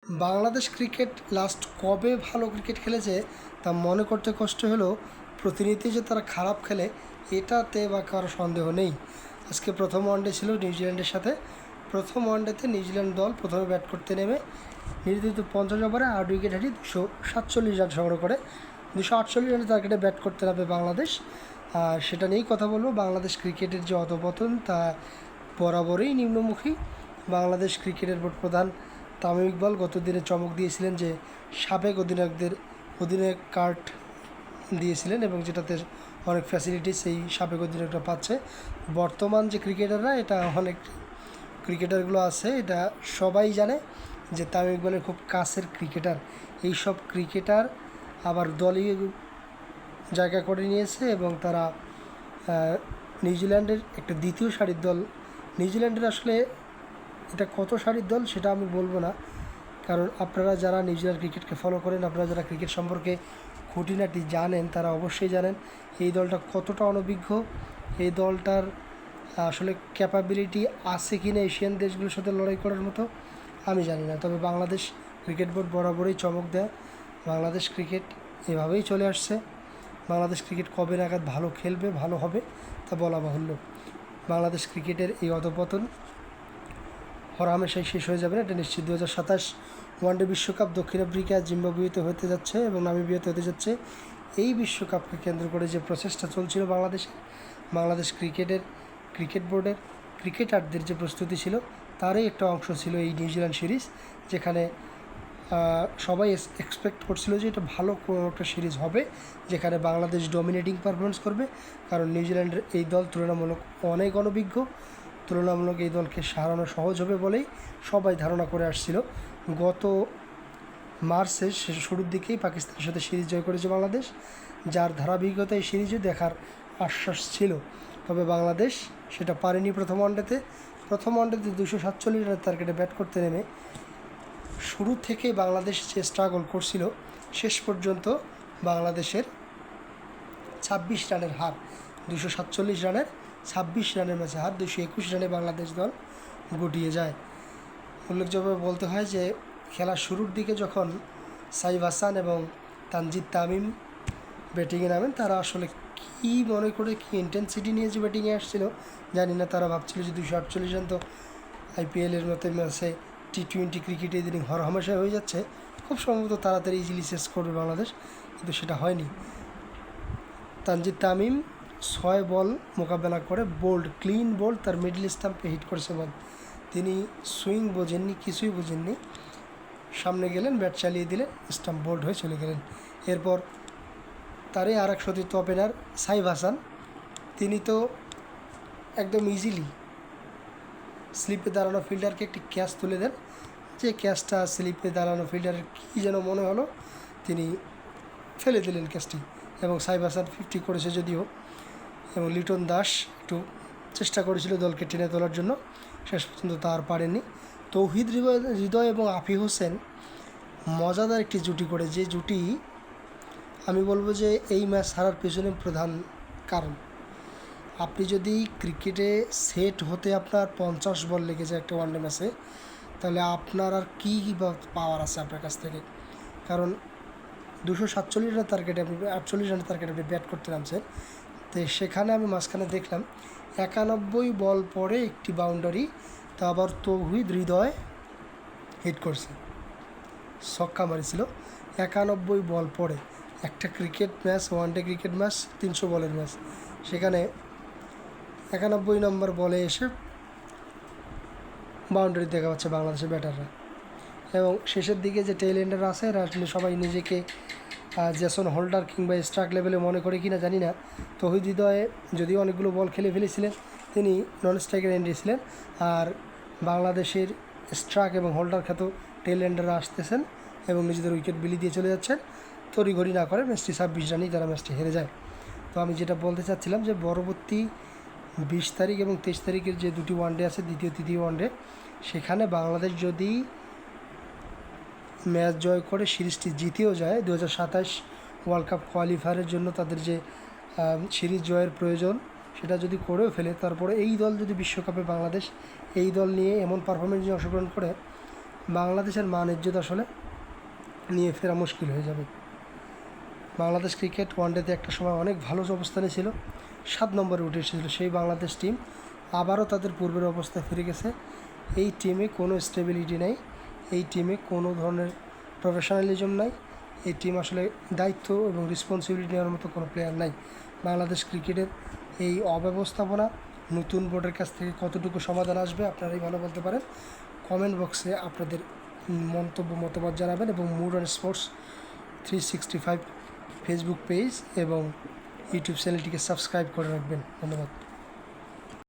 Bangladesh cricket last কবে ভালো cricket খেলেছে তা মনে করতে কষ্ট হলেও প্রতিনিয়ত যে তারা খারাপ খেলে এটাতে বা কারো সন্দেহ নেই। আজকে প্রথম ওয়ানডে ছিল নিউজিল্যান্ডের সাথে। প্রথম ওয়ানডেতে নিউজিল্যান্ড দল প্রথমে ব্যাট করতে নেমে নির্ধারিত 50 ওভারে 8 উইকেট হারিয়ে 247 রান সংগ্রহ করে 248 রানের টার্গেটে ব্যাট করতে নামে বাংলাদেশ। আর সেটা নিয়েই কথা বলবো। বাংলাদেশ ক্রিকেটের যে অধপতন তা বরাবরই নিম্নমুখী। বাংলাদেশ ক্রিকেটের বোর্ড প্রধান তামিম ইকবাল গত দিনে চমক দিয়েছিলেন যে সাবেক অধিনায়ক কার্ড দিয়েছিলেন এবং যেটাতে অনেক ফ্যাসিলিটি সেই সাবেক অধিনায়করা পাচ্ছে। বর্তমান যে ক্রিকেটাররা এটা অনেক ক্রিকেটারগুলো আছে এটা সবাই জানে যে তামিম ইকবালের খুব কাছের ক্রিকেটার। এইসব ক্রিকেটার আবার দলীয় জায়গা করে নিয়েছে এবং তারা নিউজিল্যান্ডের একটা দ্বিতীয় সারির দল। নিউজিল্যান্ডের আসলে এটা কত সারির দল সেটা আমি বলবো না, কারণ আপনারা যারা নিউজিল্যান্ড ক্রিকেটকে ফলো করেন, আপনারা যারা ক্রিকেট সম্পর্কে খুঁটিনাটি জানেন তারা অবশ্যই জানেন এই দলটা কতটা অনভিজ্ঞ। এই দলটার আসলে ক্যাপাবিলিটি আছে কি না এশিয়ান দেশগুলোর সাথে লড়াই করার মতো আমি জানি না। তবে বাংলাদেশ ক্রিকেট বোর্ড বরাবরই চমক দেয়। বাংলাদেশ ক্রিকেট এভাবেই চলে আসছে। বাংলাদেশ ক্রিকেট কবে নাগাদ ভালো খেলবে, ভালো হবে তা বলা বাহুল্য। বাংলাদেশ ক্রিকেটের এই অধপতন হরহামেশাই শেষ হয়ে যাবে না, এটা নিশ্চিত। 2027 ওয়ানডে বিশ্বকাপ দক্ষিণ আফ্রিকা জিম্বাবুয়েতে হতে যাচ্ছে এবং নামিবিয়াতে হতে যাচ্ছে। এই বিশ্বকাপকে কেন্দ্র করে যে প্রচেষ্টা চলছিল বাংলাদেশ ক্রিকেট বোর্ডের ক্রিকেটারদের যে প্রস্তুতি ছিল তারই একটা অংশ ছিল এই নিউজিল্যান্ড সিরিজ, যেখানে সবাই এক্সপেক্ট করছিল যে এটা ভালো কোনো একটা সিরিজ হবে, যেখানে বাংলাদেশ ডমিনেটিং পারফরমেন্স করবে। কারণ নিউজিল্যান্ডের এই দল তুলনামূলক অনেক অনভিজ্ঞ, তুলনামূলক এই দলকে হারানো সহজ হবে বলেই সবাই ধারণা করে আসছিল। গত মার্চের শুরুর দিকেই পাকিস্তানের সাথে সিরিজ জয় করেছে বাংলাদেশ, যার ধারাবাহিকতা এই সিরিজও দেখার আশ্বাস ছিল। তবে বাংলাদেশ সেটা পারেনি। প্রথম ওয়ানডেতে 247 রানের টার্গেটে ব্যাট করতে নেমে শুরু থেকেই বাংলাদেশ যে স্ট্রাগল করছিল, শেষ পর্যন্ত বাংলাদেশের 26 রানের হার। 247 রানের 26 রানের ম্যাচে হার, 221 রানে বাংলাদেশ দল গুটিয়ে যায়। উল্লেখযোগ্যভাবে বলতে হয় যে খেলার শুরুর দিকে যখন সাইফ হাসান এবং তানজিদ তামিম ব্যাটিংয়ে নামেন, তারা আসলে কী মনে করে কী ইন্টেন্সিটি নিয়ে যে ব্যাটিংয়ে আসছিল জানি না। তারা ভাবছিল যে 248 রান তো আইপিএলের মতো ম্যাচে টি-20 ক্রিকেটে ইদানিং হরহামেশাই হয়ে যাচ্ছে, খুব সম্ভবত তাড়াতাড়ি ইজিলি শেষ করবে বাংলাদেশ, কিন্তু সেটা হয়নি। তানজিদ তামিম 6 বল মোকাবেলা করে ক্লিন বোল্ড তার মিডল স্টাম্পে হিট করেছে বল। তিনি সুইং বোঝেননি, কিছুই বোঝেননি, সামনে গেলেন, ব্যাট চালিয়ে দিলেন, স্টাম্প বোল্ড হয়ে চলে গেলেন। এরপর তারই আর এক সতীর্থ ওপেনার সাইফ হাসান, তিনি তো একদম ইজিলি স্লিপে দাঁড়ানো ফিল্ডারকে একটি ক্যাচ তুলে দেন, যে ক্যাচটা স্লিপে দাঁড়ানো ফিল্ডারের কী যেন মনে হলো, তিনি ফেলে দিলেন ক্যাচটি এবং সাইফ হাসান 50 করেছে যদিও। এবং লিটন দাস একটু চেষ্টা করেছিল দলকে টেনে তোলার জন্য, শেষ পর্যন্ত তার পারেনি। তৌহিদ হৃদয় এবং আফি হোসেন মজাদার একটি জুটি করে, যে জুটি আমি বলবো যে এই ম্যাচ হারার পেছনে প্রধান কারণ। আপনি যদি ক্রিকেটে সেট হতে আপনার 50 বল লেগে যায় একটা ওয়ানডে ম্যাচে, তাহলে আপনার আর কী পাওয়ার আছে আপনার কাছ থেকে? কারণ 247 রানের টার্গেটে আপনি 48 রানের টার্গেটে আপনি ব্যাট করতে নামছেন। তো সেখানে আমি মাঝখানে দেখলাম 91 বল পরে একটি বাউন্ডারি, তা আবার তৌহিদ হৃদয় হিট করছে, ছক্কা মারিছিল 91 বল পরে। একটা cricket match, one day cricket match 300 বলের ম্যাচ, সেখানে 91 নম্বর বলে এসে বাউন্ডারি দেখা পাচ্ছে বাংলাদেশের ব্যাটাররা। এবং শেষের দিকে যে টেইল এন্ডার আছে এরা আসলে সবাই নিজেকে জেসন হোল্ডার কিংবা স্ট্রাইক লেভেলে মনে করে কিনা জানি না। তৌহিদ হৃদয়ে যদিও অনেকগুলো বল খেলে ফেলেছিলেন, তিনি নন স্ট্রাইকের এন্ডে ছিলেন। আর বাংলাদেশের স্ট্রাইক এবং হোল্ডার খ্যাত টেইল এন্ডাররা আসতেছেন এবং নিজেদের উইকেট বিলি দিয়ে চলে যাচ্ছেন। তড়িঘড়ি না করে ম্যাচটি 26 রানেই তারা ম্যাচটি হেরে যায়। তো আমি যেটা বলতে চাচ্ছিলাম যে পরবর্তী 20 তারিখ এবং 23 তারিখের যে দুটি ওয়ানডে আছে, দ্বিতীয় তৃতীয় ওয়ানডে, সেখানে বাংলাদেশ যদি ম্যাচ জয় করে সিরিজটি জিতেও যায়, 2027 ওয়ার্ল্ড কাপ কোয়ালিফায়ারের জন্য তাদের যে সিরিজ জয়ের প্রয়োজন সেটা যদি করেও ফেলে, তারপরে এই দল যদি বিশ্বকাপে বাংলাদেশ এই দল নিয়ে এমন পারফরমেন্স নিয়ে অংশগ্রহণ করে, বাংলাদেশের মান ইজ্জত আসলে নিয়ে ফেরা মুশকিল হয়ে যাবে। বাংলাদেশ ক্রিকেট ওয়ানডেতে একটা সময় অনেক ভালো অবস্থানে ছিল, 7 নম্বরে উঠে এসেছিল সেই বাংলাদেশ টিম আবারও তাদের পূর্বের অবস্থায় ফিরে গেছে। এই টিমে কোনো স্টেবিলিটি নেই, এই টিমে কোনো ধরনের প্রফেশনালিজম নাই, এই টিম আসলে দায়িত্ব এবং রেসপন্সিবিলিটি নেওয়ার মতো কোনো প্লেয়ার নাই। বাংলাদেশ ক্রিকেটের এই অব্যবস্থাপনা নতুন বোর্ডের কাছ থেকে কতটুকু সমাধান আসবে আপনারাই ভালো বলতে পারেন। কমেন্ট বক্সে আপনাদের মতামত জানাবেন এবং Mood and Sports 365 Facebook page এবং ইউটিউব চ্যানেলটিকে সাবস্ক্রাইব করে রাখবেন। ধন্যবাদ।